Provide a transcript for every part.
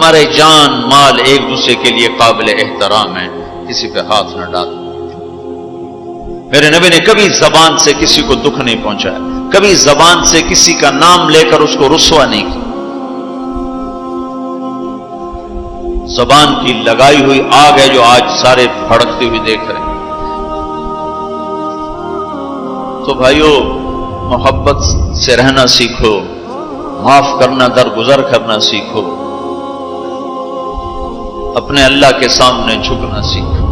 ہمارے جان مال ایک دوسرے کے لیے قابل احترام ہیں، کسی پہ ہاتھ نہ ڈال۔ میرے نبی نے کبھی زبان سے کسی کو دکھ نہیں پہنچایا، کبھی زبان سے کسی کا نام لے کر اس کو رسوا نہیں کیا۔ زبان کی لگائی ہوئی آگ ہے جو آج سارے بھڑکتے ہوئے دیکھ رہے ہیں۔ تو بھائیو، محبت سے رہنا سیکھو، معاف کرنا، درگزر کرنا سیکھو، اپنے اللہ کے سامنے جھکنا سیکھو۔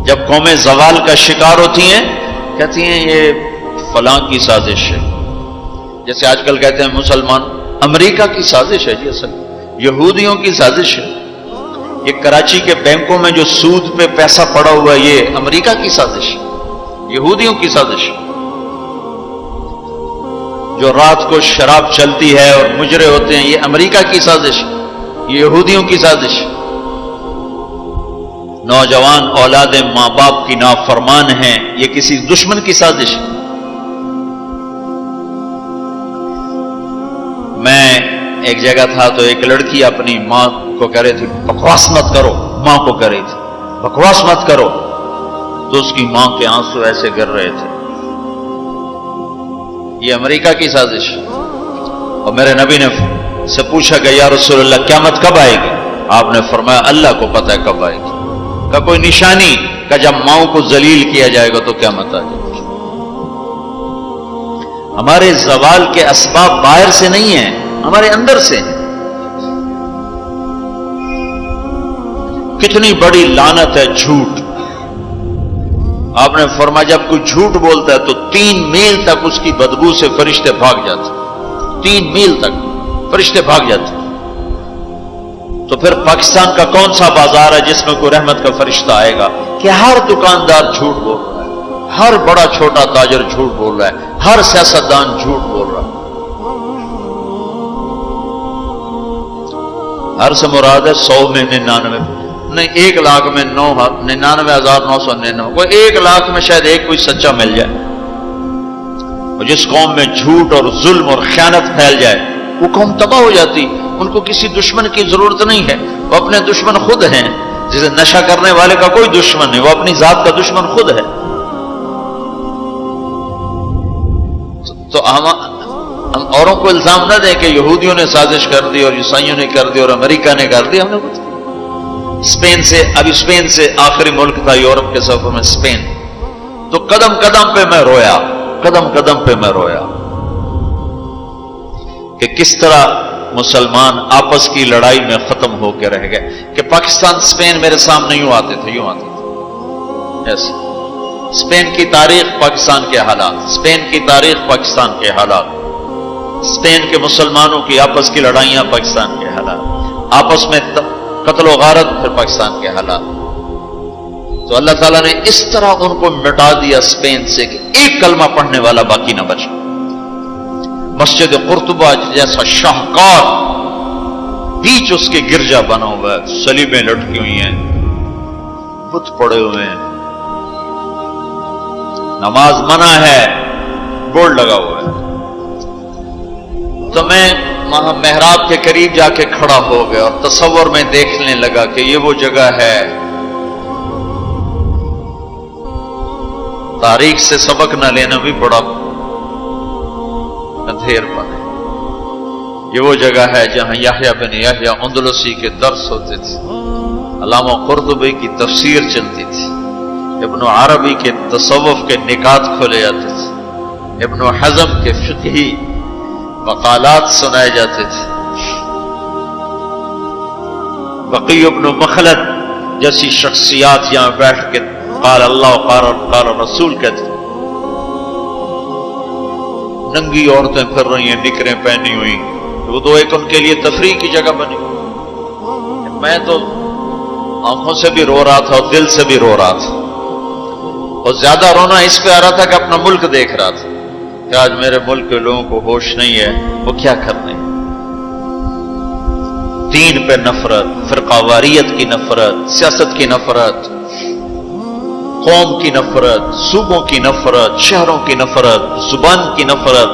جب قومیں زوال کا شکار ہوتی ہیں، کہتی ہیں یہ فلاں کی سازش ہے، جیسے آج کل کہتے ہیں مسلمان، امریکہ کی سازش ہے، جی اصل یہودیوں کی سازش ہے۔ یہ کراچی کے بینکوں میں جو سود پہ پیسہ پڑا ہوا ہے، یہ امریکہ کی سازش ہے، یہودیوں کی سازش ہے۔ جو رات کو شراب چلتی ہے اور مجرے ہوتے ہیں، یہ امریکہ کی سازش ہے، یہ یہودیوں کی سازش ہے۔ نوجوان اولاد ماں باپ کی نافرمان ہیں، یہ کسی دشمن کی سازش ہے۔ میں ایک جگہ تھا تو ایک لڑکی اپنی ماں کو کہہ رہی تھی بکواس مت کرو، ماں کو کہہ رہی تھی بکواس مت کرو، تو اس کی ماں کے آنسو ایسے گر رہے تھے۔ یہ امریکہ کی سازش ہے۔ اور میرے نبی نے سے پوچھا کہ یا رسول اللہ قیامت کب آئے گی؟ آپ نے فرمایا اللہ کو پتہ ہے کب آئے گی۔ کا کوئی نشانی کہ جب ماؤں کو ذلیل کیا جائے گا تو قیامت آ جائے گی۔ ہمارے زوال کے اسباب باہر سے نہیں ہیں، ہمارے اندر سے ہیں۔ کتنی بڑی لعنت ہے جھوٹ۔ آپ نے فرمایا جب کوئی جھوٹ بولتا ہے تو 3 میل تک اس کی بدبو سے فرشتے بھاگ جاتے، 3 میل تک فرشتے بھاگ جاتے۔ تو پھر پاکستان کا کون سا بازار ہے جس میں کوئی رحمت کا فرشتہ آئے گا؟ کہ ہر دکاندار جھوٹ بول رہا ہے، ہر بڑا چھوٹا تاجر جھوٹ بول رہا ہے، ہر سیاستدان جھوٹ بول رہا ہے۔ ہر سے مراد ہے 100 میں 99 نہیں، 1 لاکھ میں 99,999، کوئی 1 لاکھ میں شاید ایک کوئی سچا مل جائے۔ اور جس قوم میں جھوٹ اور ظلم اور خیانت پھیل جائے وہ قوم تباہ ہو جاتی۔ ان کو کسی دشمن کی ضرورت نہیں ہے، وہ اپنے دشمن خود ہیں۔ جسے نشہ کرنے والے کا کوئی دشمن نہیں، وہ اپنی ذات کا دشمن خود ہے۔ تو ہم اوروں کو الزام نہ دیں کہ یہودیوں نے سازش کر دی اور عیسائیوں نے کر دی اور امریکہ نے کر دی۔ ہم نے اسپین سے آخری ملک تھا یورپ کے سفر میں اسپین، تو قدم قدم پہ میں رویا، قدم قدم پہ میں رویا کہ کس طرح مسلمان آپس کی لڑائی میں ختم ہو کے رہ گئے۔ کہ پاکستان اسپین میرے سامنے یوں آتے تھے، یوں آتے تھے ایسے۔ اسپین کی تاریخ، پاکستان کے حالات، اسپین کی تاریخ، پاکستان کے حالات، اسپین کے مسلمانوں کی آپس کی لڑائیاں، پاکستان کے حالات، آپس میں قتل و غارت، پھر پاکستان کے حالات۔ تو اللہ تعالیٰ نے اس طرح ان کو مٹا دیا اسپین سے کہ ایک کلمہ پڑھنے والا باقی نہ بچا۔ مسجد قرطبہ جیسا شاہکار بیچ اس کے گرجا بنا ہوا ہے، صلیبیں لٹکی ہوئی ہیں، بت پڑے ہوئے ہیں، نماز منع ہے، بورڈ لگا ہوا ہے۔ تو میں وہاں محراب کے قریب جا کے کھڑا ہو گیا اور تصور میں دیکھنے لگا کہ یہ وہ جگہ ہے۔ تاریخ سے سبق نہ لینا بھی بڑا اندھیر پن ہے۔ یہ وہ جگہ ہے جہاں یحییٰ بن یحییٰ اندلسی کے درس ہوتے تھے، علامہ قرطبی کی تفسیر چلتی تھی، ابن عربی کے تصوف کے نکات کھولے جاتے تھے، ابن حزم کے فقہی مقالات سنائے جاتے تھے، بقی ابن مخلد جیسی شخصیات یہاں بیٹھ کے قال اللہ قال رسول کہتے۔ ننگی عورتیں پھر رہی ہیں، نکریں پہنی ہوئی، وہ تو ایک ان کے لیے تفریح کی جگہ بنی۔ میں تو آنکھوں سے بھی رو رہا تھا اور دل سے بھی رو رہا تھا، اور زیادہ رونا اس پہ آ رہا تھا کہ اپنا ملک دیکھ رہا تھا کہ آج میرے ملک کے لوگوں کو ہوش نہیں ہے، وہ کیا کرنے۔ دین پہ نفرت، فرقہ واریت کی نفرت، سیاست کی نفرت، قوم کی نفرت، صوبوں کی نفرت، شہروں کی نفرت، زبان کی نفرت،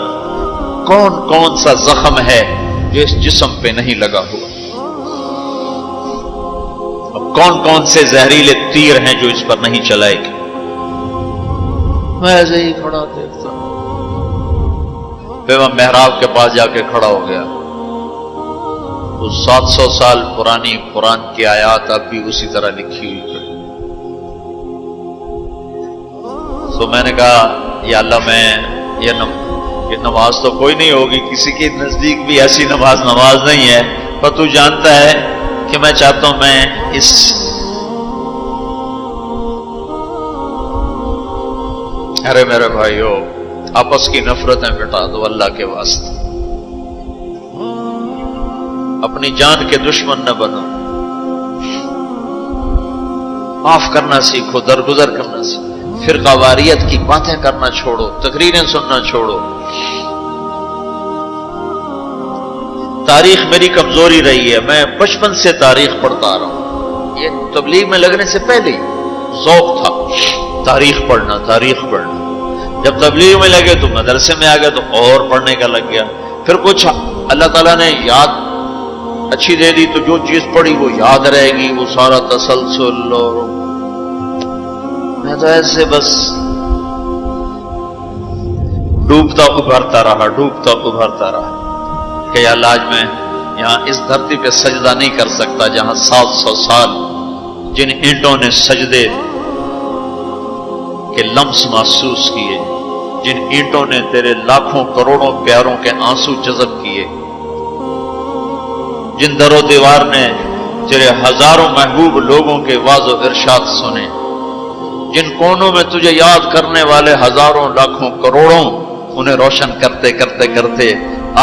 کون کون سا زخم ہے جو اس جسم پہ نہیں لگا ہوا۔ اب کون کون سے زہریلے تیر ہیں جو اس پر نہیں چلائے گی؟ میں ایسے ہی کھڑا دیکھتا ہوں، پھر میں محراب کے پاس جا کے کھڑا ہو گیا، تو 700 سال پرانی قرآن کی آیات اب بھی اسی طرح لکھی ہوئی ہے۔ تو میں نے کہا یا اللہ، میں یہ نماز تو کوئی نہیں ہوگی، کسی کے نزدیک بھی ایسی نماز نہیں ہے، پر تو جانتا ہے کہ میں چاہتا ہوں میں اس ارے میرے بھائیو، آپس کی نفرتیں مٹا دو اللہ کے واسطے، اپنی جان کے دشمن نہ بنو، معاف کرنا سیکھو، درگزر کرنا سیکھو، فرقہ واریت کی باتیں کرنا چھوڑو، تقریریں سننا چھوڑو۔ تاریخ میری کمزوری رہی ہے، میں بچپن سے تاریخ پڑھتا آ رہا ہوں، یہ تبلیغ میں لگنے سے پہلے ہی ذوق تھا تاریخ پڑھنا۔ جب تبلیغ میں لگے تو مدرسے میں آ گیا تو اور پڑھنے کا لگ گیا، پھر کچھ اللہ تعالیٰ نے یاد اچھی دے دی تو جو چیز پڑھی وہ یاد رہے گی، وہ سارا تسلسل، اور میں تو ایسے بس ڈوبتا ابھرتا رہا کہ یا اللہ، آج میں یہاں اس دھرتی پہ سجدہ نہیں کر سکتا جہاں 700 سال جن اینٹوں نے سجدے کے لمس محسوس کیے، جن اینٹوں نے تیرے لاکھوں کروڑوں پیاروں کے آنسو جذب کیے، جن در و دیوار نے تیرے ہزاروں محبوب لوگوں کے واعظ و ارشاد سنے، جن کونوں میں تجھے یاد کرنے والے ہزاروں لاکھوں کروڑوں، انہیں روشن کرتے کرتے کرتے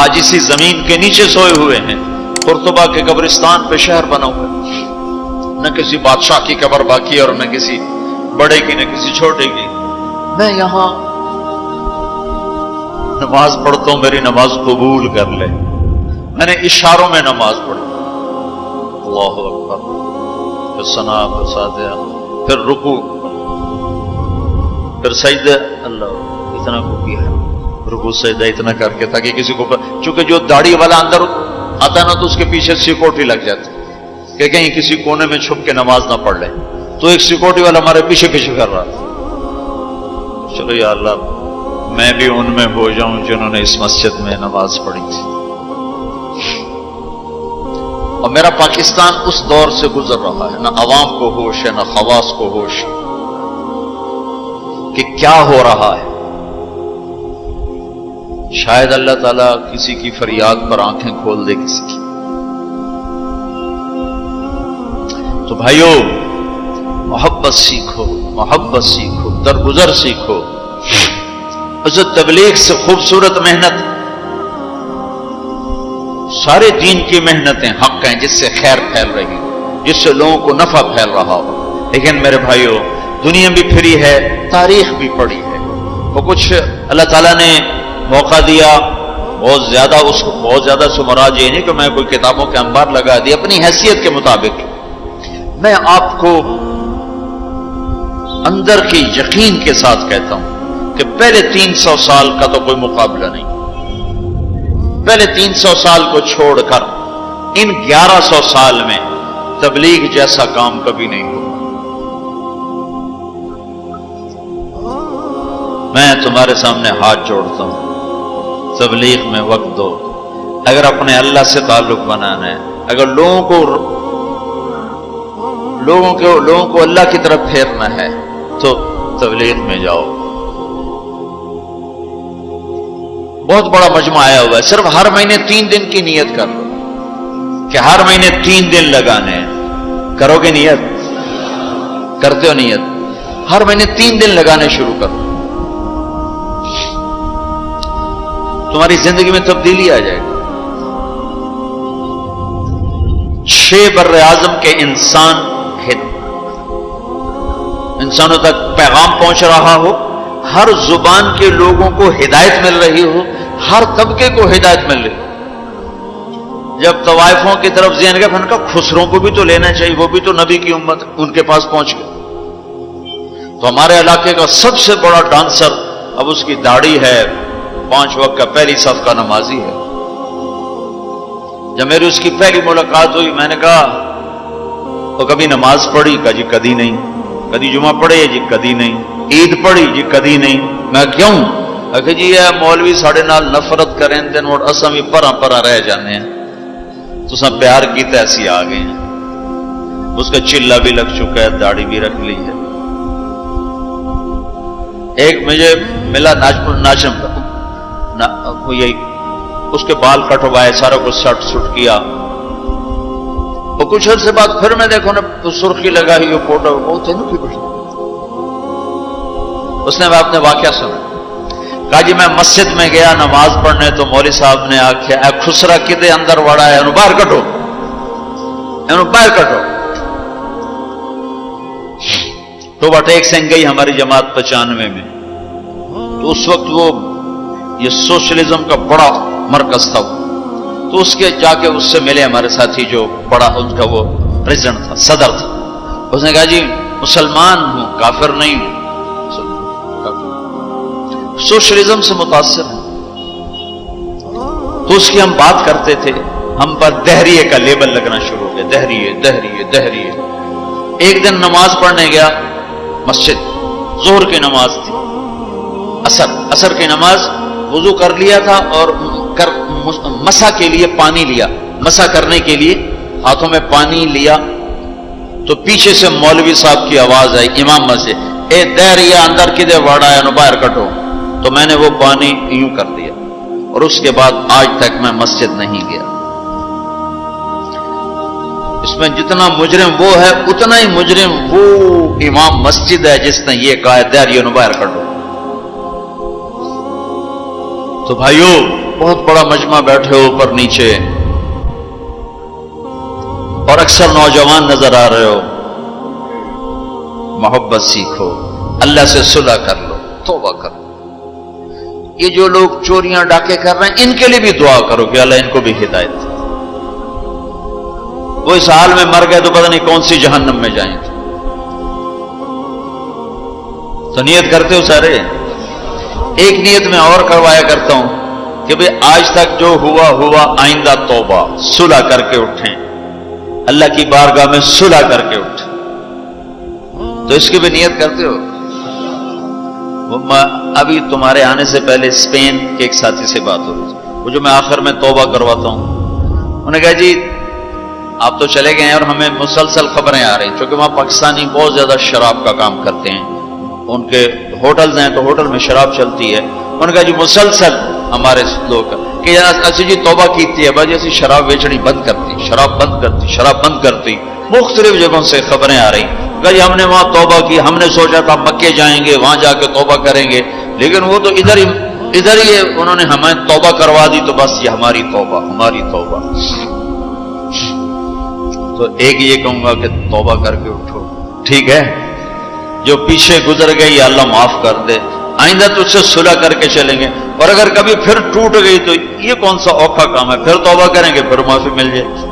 آج اسی زمین کے نیچے سوئے ہوئے ہیں۔ قرطبہ کے قبرستان پہ شہر بنا ہوا ہے، نہ کسی بادشاہ کی قبر باقی اور نہ کسی بڑے کی نہ کسی چھوٹے کی۔ میں یہاں نماز پڑھتا ہوں، میری نماز قبول کر لے۔ میں نے اشاروں میں نماز پڑھی، اللہ اکبر، پھر ثنا، پھر سجدہ، پھر رکوع، پھر سجدہ، اللہ اتنا کو کیا ہے، رکوع سجدہ اتنا کر کے، تاکہ کسی کو، چونکہ جو داڑھی والا اندر آتا ہے نا تو اس کے پیچھے سیکورٹی لگ جاتی کہ کہیں کسی کونے میں چھپ کے نماز نہ پڑھ لے، تو ایک سیکورٹی والا ہمارے پیچھے کر رہا تھا۔ چلو یا اللہ، میں بھی ان میں ہو جاؤں جنہوں نے اس مسجد میں نماز پڑھی تھی۔ اور میرا پاکستان اس دور سے گزر رہا ہے، نہ عوام کو ہوش ہے نہ خواص کو ہوش کہ کیا ہو رہا ہے۔ شاید اللہ تعالیٰ کسی کی فریاد پر آنکھیں کھول دے کسی کی۔ تو بھائیو، محبت سیکھو، درگزر سیکھو۔ اس تبلیغ سے خوبصورت محنت، سارے دین کی محنتیں حق ہیں جس سے خیر پھیل رہی، جس سے لوگوں کو نفع پھیل رہا ہو، لیکن میرے بھائیو، دنیا بھی پھری ہے، تاریخ بھی پڑھی ہے، وہ کچھ اللہ تعالیٰ نے موقع دیا، بہت زیادہ سے مراد یہ نہیں کہ میں کوئی کتابوں کے انبار لگا دی، اپنی حیثیت کے مطابق میں آپ کو اندر کے یقین کے ساتھ کہتا ہوں کہ پہلے 300 سال کا تو کوئی مقابلہ نہیں، پہلے 300 سال کو چھوڑ کر ان 1100 سال میں تبلیغ جیسا کام کبھی نہیں ہوا۔ میں تمہارے سامنے ہاتھ جوڑتا ہوں، تبلیغ میں وقت دو۔ اگر اپنے اللہ سے تعلق بنانا ہے، اگر لوگوں کو اللہ کی طرف پھیرنا ہے تو تبلیغ میں جاؤ۔ بہت بڑا مجمع آیا ہوا ہے، صرف ہر مہینے 3 دن کی نیت کر لو کہ ہر مہینے 3 دن لگانے ہیں۔ کرو گے نیت؟ کرتے ہو نیت؟ ہر مہینے 3 دن لگانے شروع کرو، تمہاری زندگی میں تبدیلی آ جائے گی۔ 6 بر اعظم کے انسانوں تک پیغام پہنچ رہا ہو، ہر زبان کے لوگوں کو ہدایت مل رہی ہو، ہر طبقے کو ہدایت مل رہی ہو۔ جب طوائفوں کی طرف ذہن گیا، پھر کہا خسروں کو بھی تو لینا چاہیے، وہ بھی تو نبی کی امت، ان کے پاس پہنچ گئے۔ تو ہمارے علاقے کا سب سے بڑا ڈانسر اب اس کی داڑھی ہے، 5 وقت کا پہلی صف کا نمازی ہے، جب میری اس کی پہلی ملاقات ہوئی میں نے کہا وہ کبھی نماز پڑھی؟ کہا جی کدی نہیں. کدی جمعہ پڑھے؟ جی کدی نہیں. عید پڑھی؟ جی کدی نہیں. میں کیوں؟ کہ جی یہ مولوی ساڑھے نال نفرت کریں دن اور اساں بھی پرا پرا رہ جانے ہیں تو سب پیار کی ایسی آ گئے ہیں. اس کا چلا بھی لگ چکا ہے, داڑھی بھی رکھ لی ہے. ایک مجھے ملا ناچم یہی اس کے بال کٹوائے, سارا کچھ سٹ سٹ کیا. اور کچھ عرصے بعد پھر میں دیکھو نا سرخی لگائی وہ فوٹو بہت ہے نا کی کچھ. اس نے میں اپنے واقعہ سنا. کہا جی میں مسجد میں گیا نماز پڑھنے تو مولوی صاحب نے آخیا اے خسرا کدے اندر وڑا ہے, انہوں باہر کٹو, انہوں باہر کٹو. توبہ ٹیک سنگھ گئی ہماری جماعت 95 میں. تو اس وقت وہ یہ سوشلزم کا بڑا مرکز تھا. تو اس کے جا کے اس سے ملے ہمارے ساتھی جو بڑا ان کا وہ پریزیڈنٹ تھا, صدر تھا. اس نے کہا جی مسلمان ہوں, کافر نہیں ہوں, سوشلزم سے متاثر ہیں. تو اس کی ہم بات کرتے تھے, ہم پر دہریے کا لیبل لگنا شروع ہو گیا, دہریے دہریے دہریے. ایک دن نماز پڑھنے گیا مسجد, ظہر کی نماز تھی, عصر کی نماز, وضو کر لیا تھا اور مسا کے لیے پانی لیا, مسا کرنے کے لیے ہاتھوں میں پانی لیا. تو پیچھے سے مولوی صاحب کی آواز آئی امام مسجد, اے دہریہ اندر کدے وڑا ہے, باہر کٹو. تو میں نے وہ پانی یوں کر دیا اور اس کے بعد آج تک میں مسجد نہیں گیا. اس میں جتنا مجرم وہ ہے اتنا ہی مجرم وہ امام مسجد ہے جس نے یہ کہا ہے دہریوں باہر کٹو. تو بھائیو بہت بڑا مجمع بیٹھے ہو اوپر نیچے اور اکثر نوجوان نظر آ رہے ہو. محبت سیکھو, اللہ سے صلح کر لو, توبہ کرو. یہ جو لوگ چوریاں ڈاکے کر رہے ہیں ان کے لیے بھی دعا کرو کہ اللہ ان کو بھی ہدایت دے. وہ اس حال میں مر گئے تو پتہ نہیں کون سی جہنم میں جائیں گے. تو نیت کرتے ہو سارے؟ ایک نیت میں اور کروایا کرتا ہوں کہ بھئی آج تک جو ہوا ہوا, آئندہ توبہ صلح کر کے اٹھیں, اللہ کی بارگاہ میں صلح کر کے اٹھیں. تو اس کی بھی نیت کرتے ہو؟ ابھی تمہارے آنے سے پہلے اسپین کے ایک ساتھی سے بات ہو رہی تھی, وہ جو میں آخر میں توبہ کرواتا ہوں, انہوں نے کہا جی آپ تو چلے گئے ہیں اور ہمیں مسلسل خبریں آ رہی ہیں, چونکہ وہاں پاکستانی بہت زیادہ شراب کا کام کرتے ہیں, ان کے ہوٹلز ہیں تو ہوٹل میں شراب چلتی ہے. انہوں نے کہا جی مسلسل ہمارے لوگ کہ اچھی جی توبہ کیتی ہے بھائی ایسی شراب بیچنی بند کرتی, شراب بند کرتی, شراب بند کرتی. مختلف جگہوں سے خبریں آ رہی. کہا جی ہم نے وہاں توبہ کی, ہم نے سوچا تھا مکے جائیں گے, وہاں جا کے توبہ کریں گے, لیکن وہ تو ادھر ہی انہوں نے ہمیں توبہ کروا دی, تو بس یہ ہماری توبہ, ہماری توبہ. تو ایک یہ کہوں گا کہ توبہ کر کے اٹھو, ٹھیک ہے, جو پیچھے گزر گئی اللہ معاف کر دے, آئندہ تجھ سے صلح کر کے چلیں گے. اور اگر کبھی پھر ٹوٹ گئی تو یہ کون سا اوکھا کام ہے, پھر توبہ کریں گے, پھر معافی مل جائے.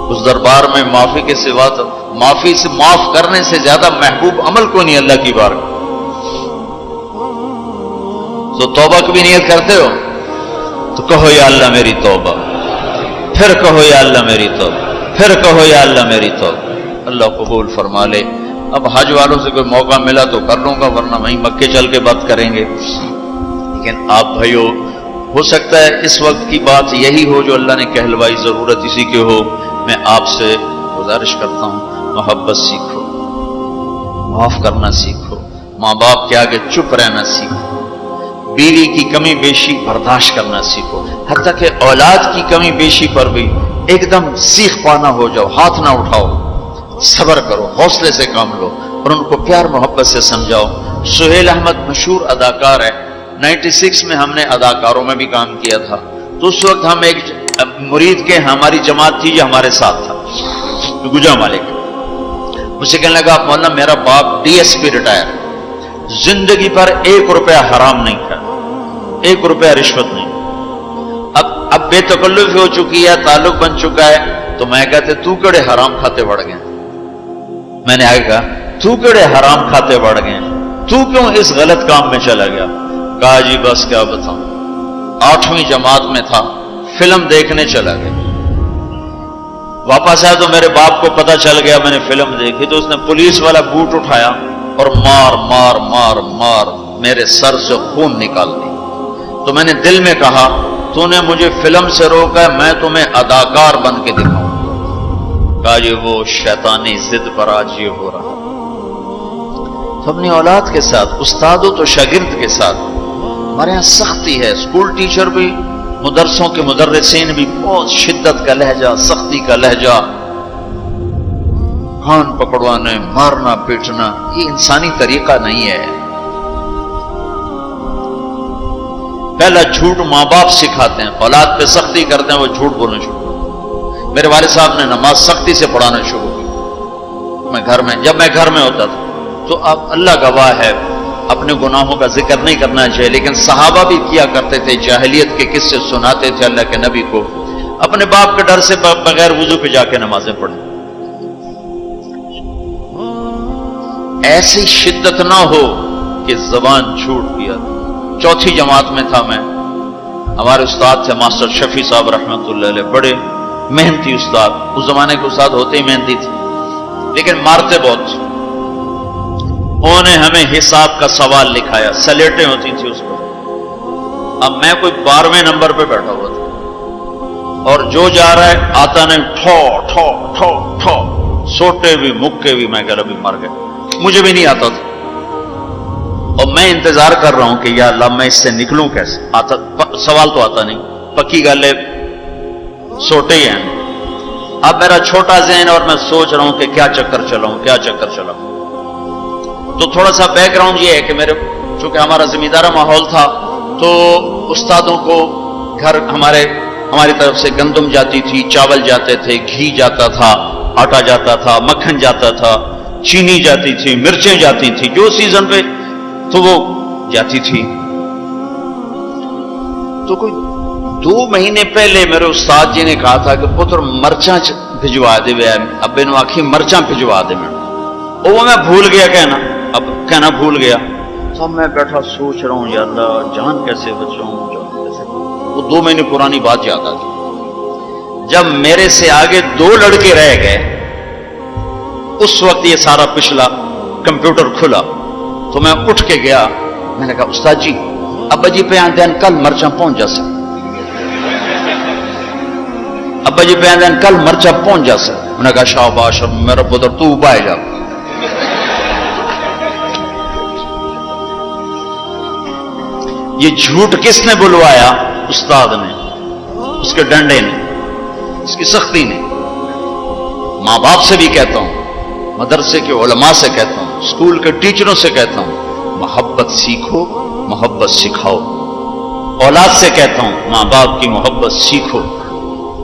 اس دربار میں معافی کے سوا تو معافی سے معاف کرنے سے زیادہ محبوب عمل کو نہیں اللہ کی بارگاہ. تو توبہ کی بھی نیت کرتے ہو تو کہو یا اللہ میری توبہ, پھر کہو یا اللہ میری توبہ, پھر کہو یا اللہ میری توبہ. اللہ قبول فرما لے. اب حج والوں سے کوئی موقع ملا تو کر لوں گا, ورنہ وہیں مکے چل کے بات کریں گے. لیکن آپ بھائیو, ہو سکتا ہے اس وقت کی بات یہی ہو جو اللہ نے کہلوائی, ضرورت اسی کی ہو. میں آپ سے گزارش کرتا ہوں محبت سیکھو, معاف کرنا سیکھو, ماں باپ کے آگے چپ رہنا سیکھو, بیوی کی کمی بیشی برداشت کرنا سیکھو, حتیٰ کہ اولاد کی کمی بیشی پر بھی ایک دم سیخ پانا ہو جاؤ, ہاتھ نہ اٹھاؤ, صبر کرو, حوصلے سے کام لو اور ان کو پیار محبت سے سمجھاؤ. سہیل احمد مشہور اداکار ہے, 96 میں ہم نے اداکاروں میں بھی کام کیا تھا. تو اس وقت ہم ایک مرید کے, ہماری جماعت تھی جو ہمارے ساتھ تھا, گجرا مالک, مجھ سے کہنے لگا مولانا میرا باپ DSP ریٹائر, زندگی پر 1 روپیہ حرام نہیں کھایا, 1 روپیہ رشوت نہیں. اب بے تکلف ہو چکی ہے, تعلق بن چکا ہے, تو میں کہتے تو کڑے حرام کھاتے بڑھ گئے. میں نے آگے کہا تو کڑے حرام کھاتے بڑھ گئے, تو کیوں اس غلط کام میں چلا گیا؟ کہا جی بس کیا بتاؤں, 8ویں جماعت میں تھا, فلم دیکھنے چلا گیا. واپس آیا تو میرے باپ کو پتا چل گیا میں نے فلم دیکھی. تو اس نے پولیس والا بوٹ اٹھایا اور مار مار مار مار میرے سر سے خون نکال دی. تو میں نے دل میں کہا تو نے مجھے فلم سے روکا ہے، میں تمہیں اداکار بن کے دکھاؤں. کہا یہ وہ شیطانی ضد پر آج یہ ہو رہا. تو اپنی اولاد کے ساتھ، استاد تو شاگرد کے ساتھ ہمارے یہاں سختی ہے. اسکول ٹیچر بھی، مدرسوں کے مدرسین بھی بہت شدت کا لہجہ، سختی کا لہجہ، کان پکڑوانے، مارنا پیٹنا، یہ انسانی طریقہ نہیں ہے. پہلا جھوٹ ماں باپ سکھاتے ہیں، اولاد پہ سختی کرتے ہیں، وہ جھوٹ بولنا شروع. میرے والد صاحب نے نماز سختی سے پڑھانا شروع کی. جب میں گھر میں ہوتا تھا تو اب اللہ گواہ ہے اپنے گناہوں کا ذکر نہیں کرنا چاہیے، لیکن صحابہ بھی کیا کرتے تھے، جاہلیت کے قصے سناتے تھے اللہ کے نبی کو، اپنے باپ کے ڈر سے بغیر وضو پہ جا کے نمازیں پڑھیں. ایسی شدت نہ ہو کہ زبان چھوٹ گیا. چوتھی جماعت میں تھا میں، ہمارے استاد تھے ماسٹر شفیع صاحب رحمۃ اللہ علیہ، بڑے محنتی استاد. اس زمانے کے استاد ہوتے ہی محنتی تھے لیکن مارتے بہت. انہوں نے ہمیں حساب کا سوال لکھایا، سلیٹیں ہوتی تھی اس پر. اب میں کوئی 12ویں نمبر پہ بیٹھا ہوا تھا اور جو جا رہا ہے آتا نہیں، ٹھو ٹھو ٹھو ٹھو، سوٹے بھی مکے بھی. میں کہہ رہا بھی مر گئے، مجھے بھی نہیں آتا تھا اور میں انتظار کر رہا ہوں کہ یا اللہ میں اس سے نکلوں کیسے. سوال تو آتا نہیں، پکی گل ہے سوٹے ہی ہیں. اب میرا چھوٹا ذہن اور میں سوچ رہا ہوں کہ کیا چکر چلاؤں کیا چکر چلاؤں. تو تھوڑا سا بیک گراؤنڈ یہ ہے کہ چونکہ ہمارا زمیندارہ ماحول تھا تو استادوں کو گھر ہماری طرف سے گندم جاتی تھی، چاول جاتے تھے، گھی جاتا تھا، آٹا جاتا تھا، مکھن جاتا تھا، چینی جاتی تھی، مرچیں جاتی تھی، جو سیزن پہ تو وہ جاتی تھی. تو کوئی 2 مہینے پہلے میرے استاد جی نے کہا تھا کہ پتر مرچاں بھجوا دے، ابے نو آخی مرچاں بھجوا دے. وہ میں بھول گیا کہنا بھول گیا. سب میں بیٹھا سوچ رہا ہوں یا اللہ جان کیسے بچاؤں. وہ 2 مہینے پرانی بات یاد آتی. جب میرے سے آگے 2 لڑکے رہ گئے، اس وقت یہ سارا پچھلا کمپیوٹر کھلا تو میں اٹھ کے گیا. میں نے کہا استاد جی ابا جی پہ آندین کل مرچاں پہنچ جا سکتے، ابا جی پہ آندین کل مرچاں پہنچ جا سکتے. میں نے کہا شاباش میرا پتر تو بائے جا. یہ جھوٹ کس نے بلوایا؟ استاد نے، اس کے ڈنڈے نے، اس کی سختی نے. ماں باپ سے بھی کہتا ہوں، مدرسے کے علماء سے کہتا ہوں، اسکول کے ٹیچروں سے کہتا ہوں، محبت سیکھو، محبت سکھاؤ. اولاد سے کہتا ہوں ماں باپ کی محبت سیکھو،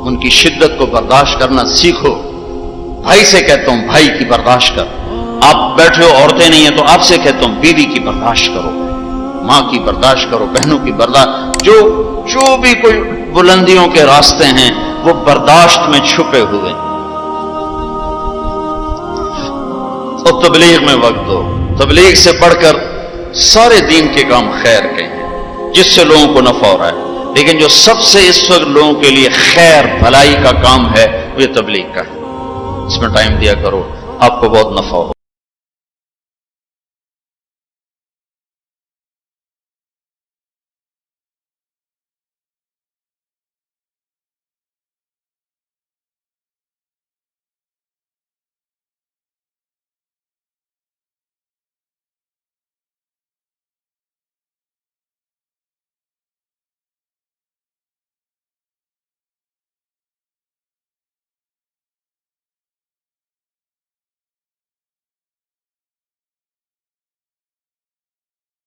ان کی شدت کو برداشت کرنا سیکھو. بھائی سے کہتا ہوں بھائی کی برداشت کر. آپ بیٹھے ہو عورتیں نہیں ہیں تو آپ سے کہتا ہوں بیوی کی برداشت کرو، ماں کی برداشت کرو، بہنوں کی برداشت. جو بھی کوئی بلندیوں کے راستے ہیں وہ برداشت میں چھپے ہوئے. اور تبلیغ میں وقت دو. تبلیغ سے پڑھ کر سارے دین کے کام خیر کے ہیں جس سے لوگوں کو نفع ہو رہا ہے، لیکن جو سب سے اس وقت لوگوں کے لیے خیر بھلائی کا کام ہے وہ تبلیغ کا ہے. اس میں ٹائم دیا کرو، آپ کو بہت نفع ہو.